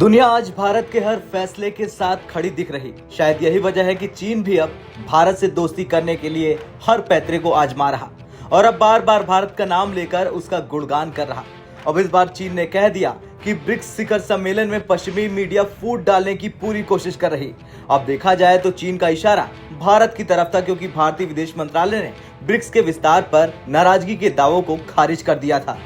दुनिया आज भारत के हर फैसले के साथ खड़ी दिख रही। शायद यही वजह है कि चीन भी अब भारत से दोस्ती करने के लिए हर पैतरे को आजमा रहा और अब बार बार भारत का नाम लेकर उसका गुणगान कर रहा। अब इस बार चीन ने कह दिया कि ब्रिक्स शिखर सम्मेलन में पश्चिमी मीडिया फूट डालने की पूरी कोशिश कर रही। अब देखा जाए तो चीन का इशारा भारत की तरफ था, क्योंकि भारतीय विदेश मंत्रालय ने ब्रिक्स के विस्तार पर नाराजगी के दावों को खारिज कर दिया था।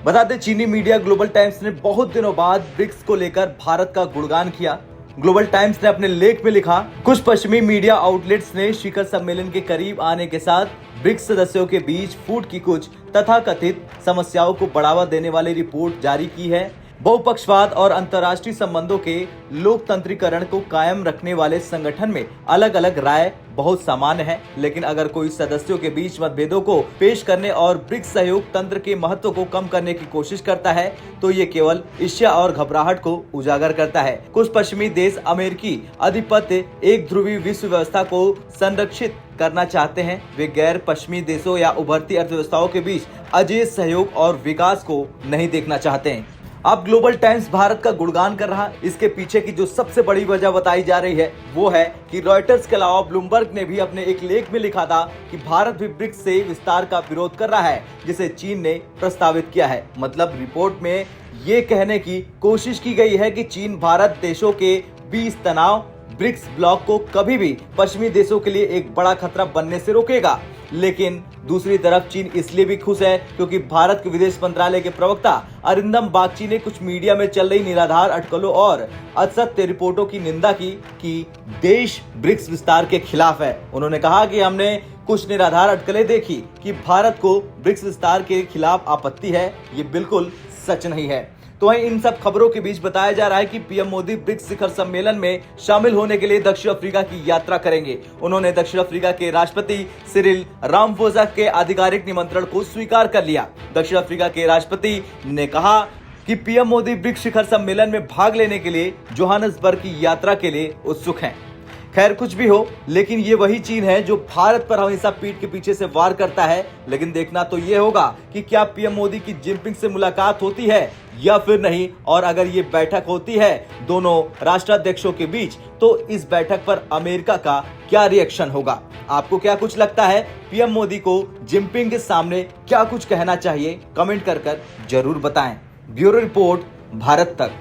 बता दें, चीनी मीडिया ग्लोबल टाइम्स ने बहुत दिनों बाद ब्रिक्स को लेकर भारत का गुणगान किया। ग्लोबल टाइम्स ने अपने लेख में लिखा, कुछ पश्चिमी मीडिया आउटलेट्स ने शिखर सम्मेलन के करीब आने के साथ ब्रिक्स सदस्यों के बीच फूट की कुछ तथाकथित समस्याओं को बढ़ावा देने वाली रिपोर्ट जारी की है। बहुपक्षवाद और अंतर्राष्ट्रीय संबंधों के लोकतंत्रीकरण को कायम रखने वाले संगठन में अलग अलग राय बहुत सामान्य है, लेकिन अगर कोई सदस्यों के बीच मतभेदों को पेश करने और ब्रिक्स सहयोग तंत्र के महत्व को कम करने की कोशिश करता है तो ये केवल ईर्ष्या और घबराहट को उजागर करता है। कुछ पश्चिमी देश अमेरिकी आधिपत्य एक ध्रुवीय विश्व व्यवस्था को संरक्षित करना चाहते हैं। वे गैर पश्चिमी देशों या उभरती अर्थव्यवस्थाओं के बीच अजेय सहयोग और विकास को नहीं देखना चाहते हैं। अब ग्लोबल टाइम्स भारत का गुणगान कर रहा। इसके पीछे की जो सबसे बड़ी वजह बताई जा रही है वो है कि रॉयटर्स के अलावा ब्लूमबर्ग ने भी अपने एक लेख में लिखा था कि भारत भी ब्रिक्स से विस्तार का विरोध कर रहा है, जिसे चीन ने प्रस्तावित किया है। मतलब रिपोर्ट में ये कहने की कोशिश की गई है कि चीन भारत देशों के बीच तनाव ब्रिक्स ब्लॉक को कभी भी पश्चिमी देशों के लिए एक बड़ा खतरा बनने से रोकेगा। लेकिन दूसरी तरफ चीन इसलिए भी खुश है क्योंकि भारत के विदेश मंत्रालय के प्रवक्ता अरिंदम बागची ने कुछ मीडिया में चल रही निराधार अटकलों और असत्य रिपोर्टों की निंदा की कि देश ब्रिक्स विस्तार के खिलाफ है। उन्होंने कहा कि हमने कुछ निराधार अटकलें देखी कि भारत को ब्रिक्स विस्तार के खिलाफ आपत्ति है। ये बिल्कुल सच नहीं है। तो वहीं इन सब खबरों के बीच बताया जा रहा है कि पीएम मोदी ब्रिक्स शिखर सम्मेलन में शामिल होने के लिए दक्षिण अफ्रीका की यात्रा करेंगे। उन्होंने दक्षिण अफ्रीका के राष्ट्रपति सिरिल रामाफोसा के आधिकारिक निमंत्रण को स्वीकार कर लिया। दक्षिण अफ्रीका के राष्ट्रपति ने कहा कि पीएम मोदी ब्रिक्स शिखर सम्मेलन में भाग लेने के लिए जोहान्सबर्ग की यात्रा के लिए उत्सुक हैं। खैर, कुछ भी हो, लेकिन ये वही चीन है जो भारत पर हमेशा पीठ के पीछे से वार करता है। लेकिन देखना तो ये होगा कि क्या पीएम मोदी की जिनपिंग से मुलाकात होती है या फिर नहीं, और अगर ये बैठक होती है दोनों राष्ट्राध्यक्षों के बीच तो इस बैठक पर अमेरिका का क्या रिएक्शन होगा। आपको क्या कुछ लगता है, पीएम मोदी को जिनपिंग के सामने क्या कुछ कहना चाहिए? कमेंट कर जरूर बताएं। ब्यूरो रिपोर्ट, भारत तक।